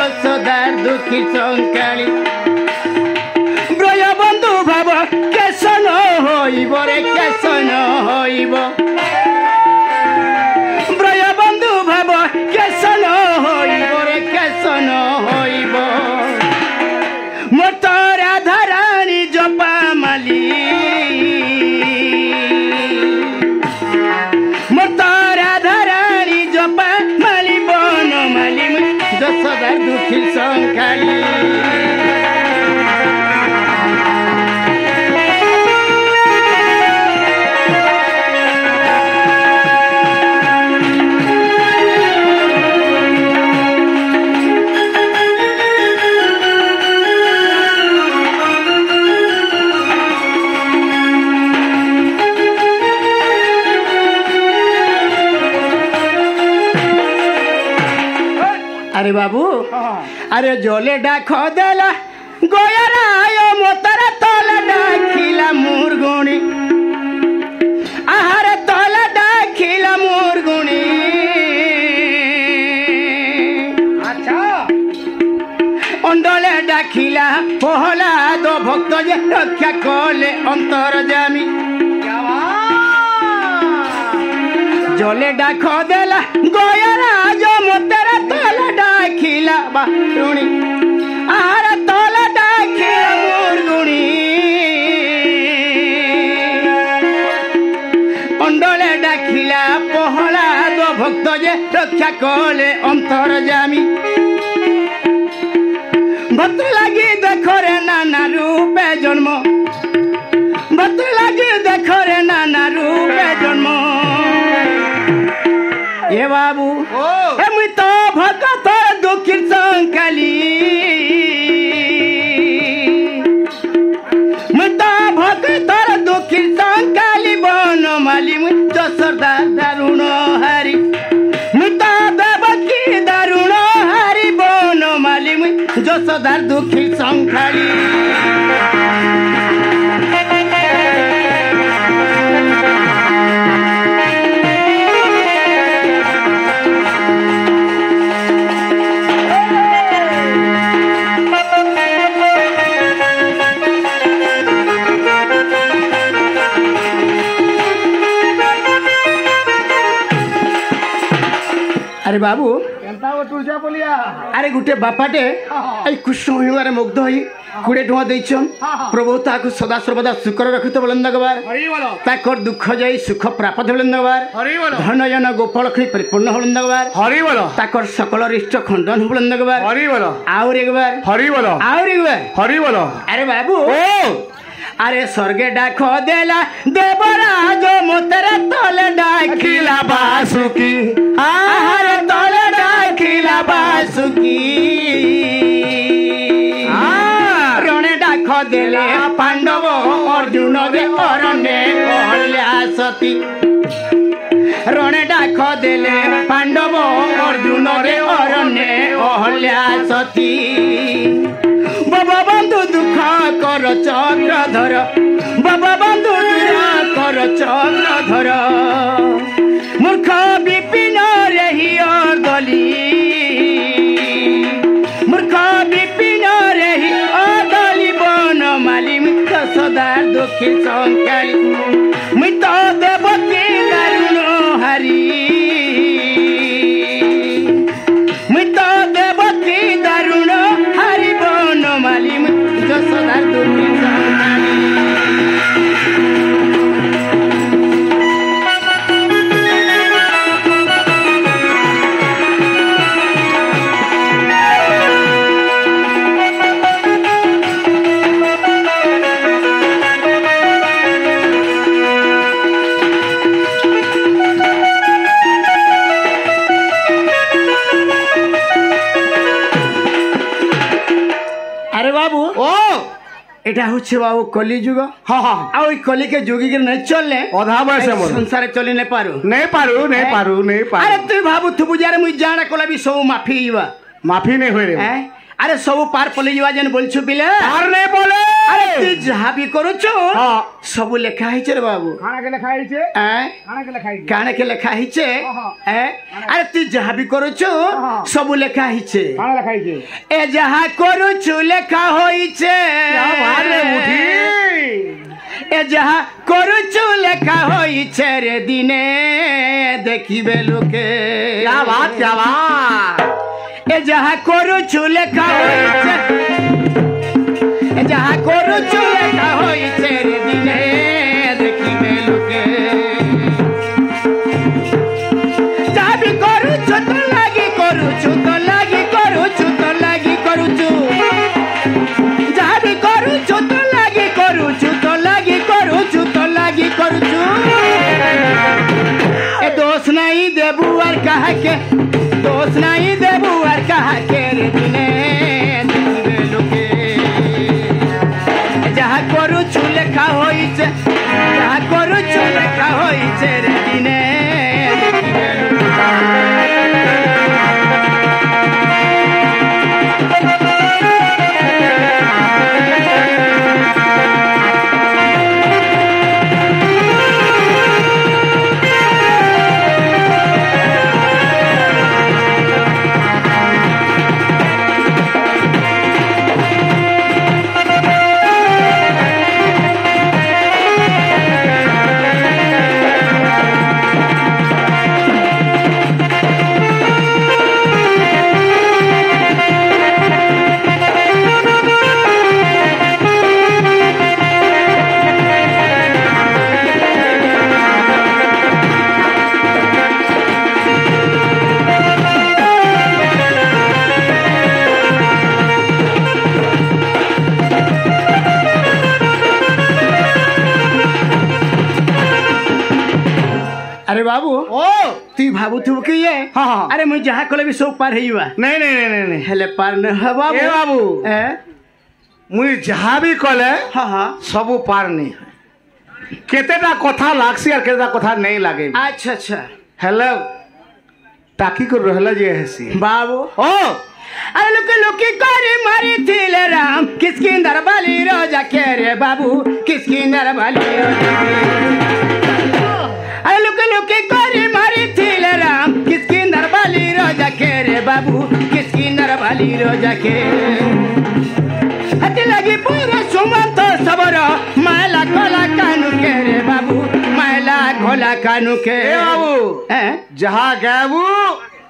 যশোদার দুঃখী সংকালী ব্রয় বন্ধু ভাব কেশন হইব রে কেশন হইব ব্রয় বন্ধু ভাব কেশন হইব রে কেশন হইব মোট রাধারানী জপা মালি মোট রাধারানী জপা মালি বন মালি যশোদার দুঃখী সংকালী अरे बाबू अरे जोले डाक देला गोयराय मोतरा तोला डाकिला मुरगुणी आहार तोला डाकिला मुरगुणी अच्छा अंडले डाकिला पहला दो भक्त जे रक्षा कले अंतर जामी जोले डाक देला गोयराय मोतरा तोला डाकिला बाटुणी आहार तोला डाकिला मुरगुणी अंडले डाकिला पहला दो भक्त जे रक्षा कले अंतर जामी भक्त लगी देखो रे नाना रूपे जन्म भक्त लगी देखो रे नाना रूपे जन्म ए बाबू ए मुई तो भगत दुखी संकाली मुई तो भगत दुखी संकाली बन माली मुई যশোদার দারুণ হারি মুই তো দেবকী দারুণ হারি বন মালি মুই যশোদার দুঃখী সংকালী अरे बाबू अरे गुटे बापाटे आई कृष्ण हिमारे मुग्ध होई 20 टଙ୍କା ଦେଇଛନ୍ प्रभु ताकू सदा सर्वदा सुकर रखित बलंदगवार ताकर दुख जाई सुख प्राप्त बलंदगवार धन जन गोपाल खी परिपूर्ण बलंदगवार ताकर सकल रिष्ट खंडन बलंदगवार और एक बार और एक बार अरे बाबू अरे स्वर्गे डाक देला देवराज मोतरा तले डाकिला बासुकी आहार तले डाकिला बासुकी रणे डाक देले पांडव अर्जुन रे अरण्ये अहल्या सती रणे डाक देले पांडव अर्जुन रे अरण्ये अहल्या सती बाबा बंधु दुख कर चक्रधर बाबा बंधु दुख कर चक्रधर मूर्ख विपिन रही गली मूर्ख विपिन रही गली बन माली যশোদার দুঃখী সংকালী মুই তো দেবকী দারুণ হারি মুই তো দেবকী দারুণ হারি বন মালি যশোদার দুঃখী সংকালী এটা হচ্ছে বাবু কলি যুগ আর ওই কলিকে যুগিকে নাই চললে অধা বয়স সংসারে চলি নাই পারু আরে তুই ভাবুথিবু যারে মুই জানা কলা বি সব মাফি নেই হয়ে রে আরে সব পার পলি যাওয়া যেন বলছু পিলে পার নেই বলে अरे तू जहाँ भी करू छो सब लिखा है रे बाबू खाना के लिखा है काने के लिखा है अरे तू जहाँ भी करू छो सब लिखा है खाना लिखा है ए जहाँ करू छो लिखा होई छे ए जहाँ करू छो लिखा होई छे रे दिने देखिबे लोके क्या बात ए जहाँ करू छो लिखा होई छे ए जहाँ करू छो लिखा होई छे रे दिने देखिबे लोके जहाँ भी करू छो तो लागी करू छो तो लागी करू छो तो लागी करू छो जहाँ भी करू छो तो लागी करू छो तो लागी करू छो तो लागी करू छो ए दोष नहीं देबू और कहा के दोष नहीं देबू और कहा के रे दिने देखिबे लोके जहाँ करू छो लेखा होई छे जहाँ करू छो लेखा होई छे रे दिने देखिबे अरे बाबू तू भाबू तू कि ये अरे मुझे जहाँ कले भी सब पार है नहीं हेले पार न है बाबू बाबू मुझे जहाँ भी कले सब पार नहीं है केतेटा कथा लागसी और केतेटा कथा नहीं लागे अच्छा अच्छा हेलो ताकी को रहला जे हसी बाबू अरे लुकी करे मारी थीले राम किसकी दरबाली रोजा के रे बाबू किसकी दरबाली अरे लुकी करे मारी थीले राम किसकी दरबाली रोजा के रे बाबू किसकी दरबाली रोजा के हती लगी पूरा सुमंत सबर माला खोला कानू के रे बाबू माला खोला कानू के बाबू जहाँ गैबू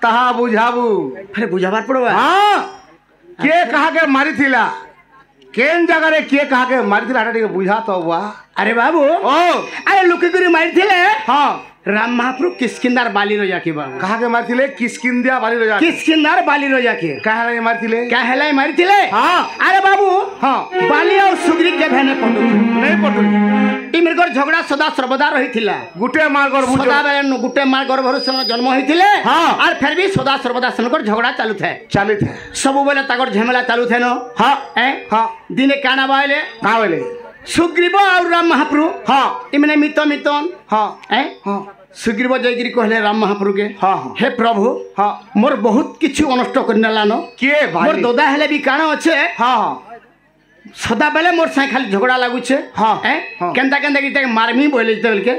तहा बुझाबू अरे बुझाबार पड़ो के कहा के मारी थीला केन जगह रे के कहा के मारी थीला हटा बुझा तो हुआ अरे बाबू अरे लुकी गुरी मारी थीले राम महाप्रभु किसकिंदार बाली रोजा के बाबू कहा के मारी थीले किसकिंदिया बाली रोजा किसकिंदार बाली रोजा के कहा रे मारी थीले कहलाई मारी थीले अरे बाबू बाली और सुग्रीव के भेने पड़ो नहीं पड़ो इमरगर झगड़ा सदा सर्वदा रही थिला गुटे मार गर्भ सदा बेले गुटे मार गर्भ जन्म होई थिले और फिर भी सदा सर्वदा सनकर झगड़ा चालू थे सब बेले ताकर झमेला चालू थे न दिने काना बाइले सुग्रीव और राम महाप्रभु इमने मितन सुग्रीव जयगिरी कहले राम महाप्रभु के हे प्रभु मोर बहुत किछु अनष्ट करने लानो के भाई मोर दोदा हेले भी काना अच्छे सदा बेले मोर साई खाली झगड़ा लागुछे केंता केंता की मारमी बोले के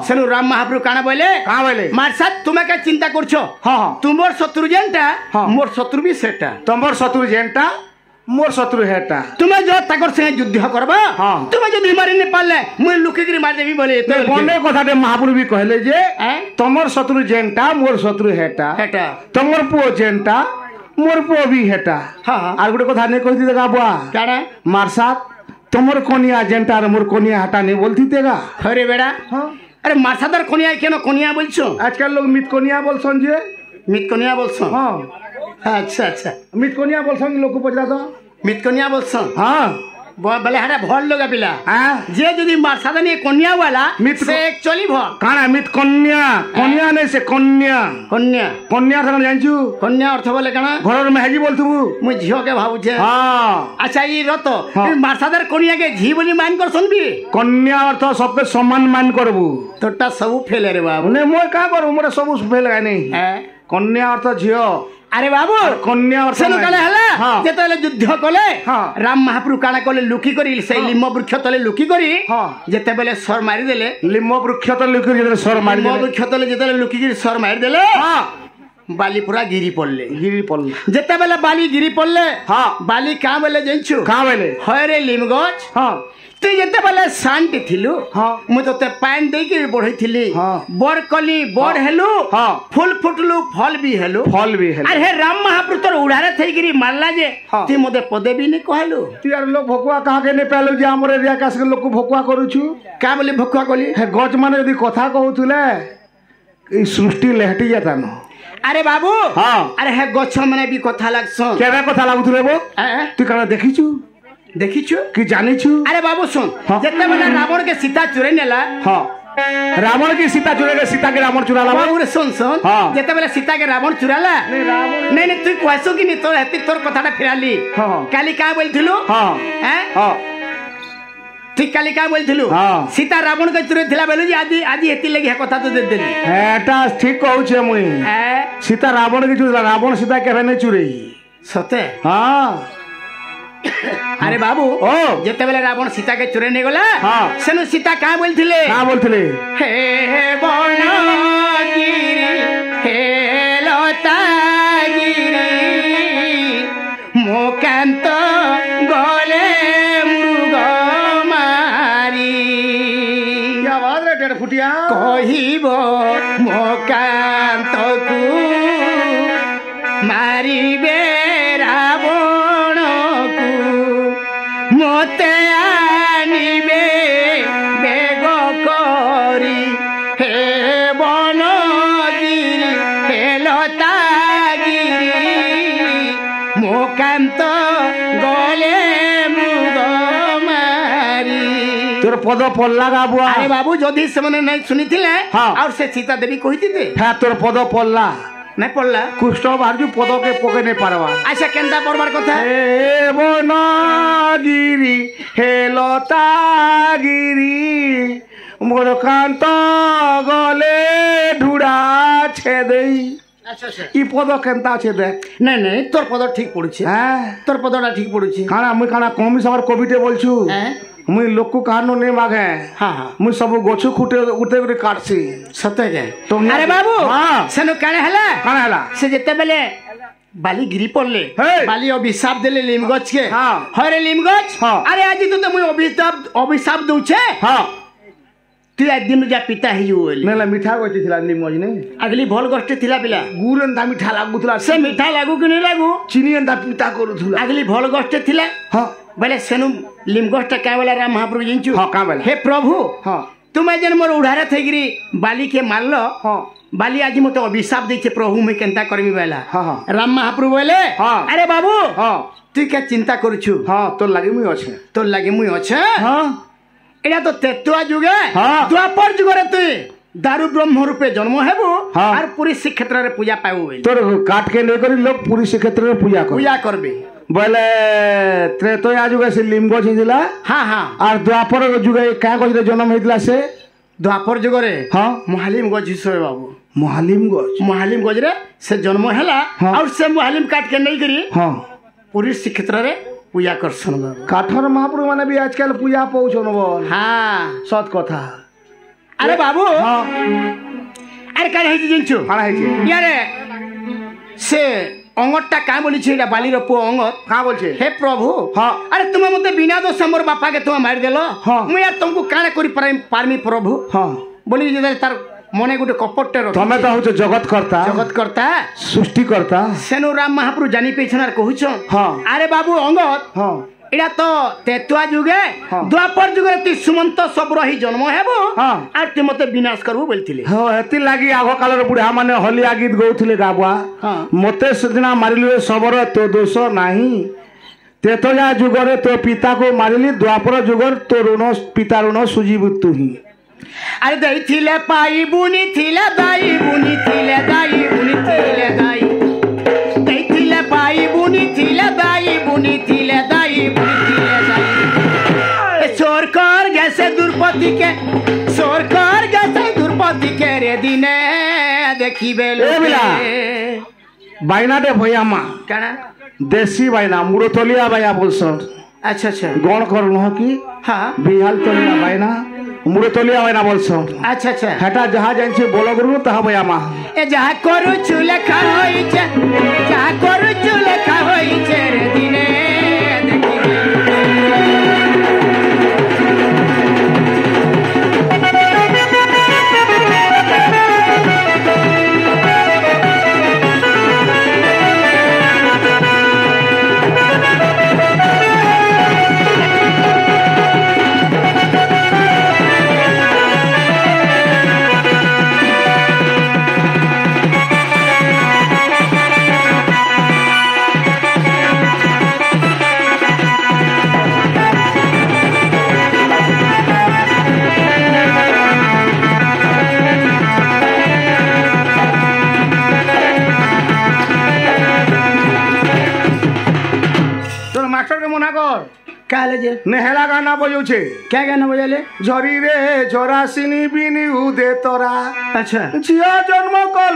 सेनु राम महाप्रभु काना बोले मार साथ तुम्हें क्या चिंता करछो तुमर शत्रु जेंटा मोर शत्रु भी सेटा तुमर शत्रु जेंटा मोर शत्रु हेटा तुम्हें जो तकर से युद्ध करबा तुम्हें जो मारी नहीं पाले मुई लुकीगिरी मार देबी बोले कोने कथाटे महाप्रभु भी कहले जे तुमर शत्रु जेंटा मोर शत्रु हेटा तुमर पुओ जेंटा मोर पुओ भी हेटा आर गुटे कथा नहीं कहती देगा बुआ काड़ा मारसात तुमर कोनिया जेंटा मोर कोनिया हटा नहीं बोलती तेगा अरे बेड़ा अरे मारसादर कोनिया केनो कोनिया बोलछो आजकल लोग मित कोनिया बोलछन जे मित कोनिया बोलछन अच्छा अच्छा मित कोनिया बोलछन लोग को पचरा तो मित कोनिया बोलछन बोले हटा भर लोगा पिला जे जदी मारसादनी कोनिया वाला मित से एक्चुअली भर काना मित कोनिया कोनिया नहीं से कोनिया कोनिया कोनिया थन जानछु कोनिया अर्थ बोले काना घरर में हेजी बोलथबु मु झियो के भाबु छे अच्छा ई रत मारसादर कोनिया के झी बोली मान कर सुनबी कोनिया अर्थ सबके सम्मान मान करबु तोटा सब फेल रे बाबू ने मोय का करू मोरे सब फेल गाय नहीं कोनिया अर्थ झियो अरे बाबू कन्या और सेनु काले हला हाँ। जेतेले युद्ध कले हाँ। राम महाप्रभु काना कले लुकी करी से लिम्ब वृक्ष तले लुकी करी हाँ। जेतेबेले सर मारी देले लिम्ब वृक्ष तो लुकी जेते सर मारी लिम्ब देले वृक्ष तले जेतेले लुकी करी सर मारी देले हां बाली पूरा गिरी पड़ले गिरी पल्ला जेतेबेले बाली गिरी पड़ले हां बाली का बेले जंचु का बेले हरे लिम गछ हां तु जेतेबेले शांति थिलु हां मु तते पानी दे के बढ़ई थिली हाँ। बड़ कली बड़ हेलु हाँ। फूल फुटलु फल भी हेलु फल भी है अरे राम महाप्रभु तोर उड़ारे थई गिरी मारला जे हाँ। ती मते पदे भी नहीं कहलु तू यार लोग भकुआ कहा के नहीं पालु जे हमर एरिया का लोग को भकुआ करूछु का बोले भकुआ कली हे गज माने यदि कथा कहउथुले ई सृष्टि लहटी जाता न अरे बाबू हाँ। अरे हे गछ माने भी कथा लागसन केबे कथा लागुथुले बो तू कना देखिछु देखिछु कि जानिछु अरे बाबू सुन हाँ। जेते बेला रावण के सीता चुरे नेला हां रावण की सीता चुरे के सीता के रावण चुराला बाबू रे सुन सुन हाँ। जेते बेला सीता के रावण चुराला नहीं रावण नहीं नहीं तू कहसो कि नहीं तोर हेती तोर कथाटा फिराली हाँ। काली का बोलथिलु हां हैं हां ठीक काली का बोलथिलु हाँ। सीता रावण के चुरे थिला बेलु जी आदि आदि हेती लगी है कथा तो दे देली एटा ठीक कहू छे मुई हैं सीता रावण के चुरा रावण सीता के नहीं चुरे सते हां अरे बाबू ओ जेते बेला रावण सीता के चुरे ने गला हाँ। सेनु सीता का बोलथिले का बोलथिले हे बनगिरी हे लतागिरी मोकांत गले मृग मारी क्या बात रे टेढ़ फुटिया कहिब मोकांत को मारिबे रावण को मते आनिबे बेग करी हे बनगिरी हे लतागिरी मोकांत गले मृग मारी तोर पद पल्ला गा बुआ अरे बाबू जदि से मैंने नहीं सुनी थिले हाँ। और से सीता देवी कही थी है तोर पद पल्ला नहीं पड़ला कुष्ठ बाहर पद के पके नहीं पारवा अच्छा केंदा पड़वार कथा हे बनगिरी हे लतागिरी मोर कांत गले ढुड़ा छेदई अच्छा अच्छा ई पद केनता छे देख नहीं नहीं तोर पद ठीक पड़ुछे हैं तोर पदटा ठीक पड़ुछे काना मुई काना कमी समर कविते बोलछु हैं मुई लोक को कहानो नहीं मागे हाँ हाँ मुई सब गछु खुटे उठे करे काटसी सत्य के तो अरे बाबू हाँ। सेनु काणे हला काना हला से जेते बेले बाली गिरी पड़ले हे। बाली अभिशाप देले लीम गछ के हाँ। हरे लीम गछ हाँ। अरे आज तो मुई अभिशाप दूछे हां तू एक दिन जा पिता ही होली नेला मिठा गोटी थिला निमोज ने अगली भल गष्टे थिला पिला गुरन दा मिठा लागुथला से मीठा लागू कि नहीं लागू चीनी अंदा पिता करूथला अगली भल गष्टे थिला हां बोले सेनु लिम गष्टा क्या बोला राम महाप्रभु जिंचु हाँ, क्या बोला? हे प्रभु हां तुम्हें जन मोर उड़ारे थैगिरी बाली के मारलो हां बाली आज मते अभिशाप देछे प्रभु मैं केनता करमी बेला हाँ, हाँ। राम महाप्रभु बोले हाँ। अरे बाबू हां तू क्या चिंता करूछु हां तो लागे मुई अछि तो लागे मुई अच्छे हां एटा तो तेतुआ जुगे हाँ। द्वापर जुगरे तू दारू ब्रह्म रूपे जन्म हेबु हाँ। और पूरी श्रीक्षेत्र रे पूजा पाबु बोली तोर काट के ले करी लोग पूरी श्रीक्षेत्र में पूजा कर पूजा करबे बोले त्रेतया जुगे से लिंग छिला हाँ हाँ और द्वापर जुगे क्या कहि जन्म हेतला से द्वापर जुगरे हां महालिम गज हिसोए बाबू महालिम गज महालिम गजरे से जन्म हैला हाँ। और से महालिम काट के नहीं करी हां पूरी श्रीक्षेत्र रे पूजा करसन बाबू काठर महाप्रभु माने भी आजकल पूजा पहुंचन बोल हाँ सत कथा अरे बाबू हां अरे काहे हेजी जिंचु काना है यारे से अंगटटा का बोली छे एटा बालीर पो अंगत का बोल छे हे प्रभु हाँ। अरे तुम मते बिना दोष मोर बापा के तुम मार देलो हाँ। मैं यार तुमको काने करी पारमी प्रभु हां बोली जे तार मने गुटे कपटटे रख तमे तो होछ जगत करता जगत करता सृष्टि करता सेनु राम महाप्रभु जानी पेछनार कहूछ हाँ। अरे बाबू अंगत हां एटा तो तेतुआ जुगे हाँ। द्वापर जुगे ती सुमंत सब रही जन्म हेबो हाँ। आर ते मते विनाश करबो बोलथिले हो हेति लागि आगो कालर बुढ़ा माने हलिया गीत गौथिले गाबुआ हाँ। मते सजना मारिलु सबर तो दोष नाही तेतया जुगरे तो पिता को मारिली द्वापर जुगर तो ऋण पिता ऋण सुजीव तुही अरे दई थिले पाई बुनी थिले दाई बुनी थिले दाई बुनी थिले दाई दई थिले पाई बुनी थिले दाई बुनी थिले दाई बुनी थिले दाई चोर कर गैसे दुर्पति के चोर कर गैसे दुर्पति के रे दिने देखी बेलो ए बिला। বাইনাটে ভয়া মা কানা দেশি বাইনা মুড়তলিয়া বাইয়া বলছন আচ্ছা আচ্ছা গণ কর নহ কি হ্যাঁ বিহাল তলিয়া বাইনা মুড়তলিয়া বাইনা বলছন আচ্ছা আচ্ছা হেটা যাহা জানছে বল গুরু তাহা বয়া মা এ যাহা করুছু লেখা হইছে যাহা করুছু লেখা হইছে রে দিনে মাস্টার কে মনা কর কালে যে নেহেলা গানা বজাউছে কে গানা বজালে ঝরি রে ঝরাসিনী বিনি উদে তোরা আচ্ছা ঝিয়া জন্ম কল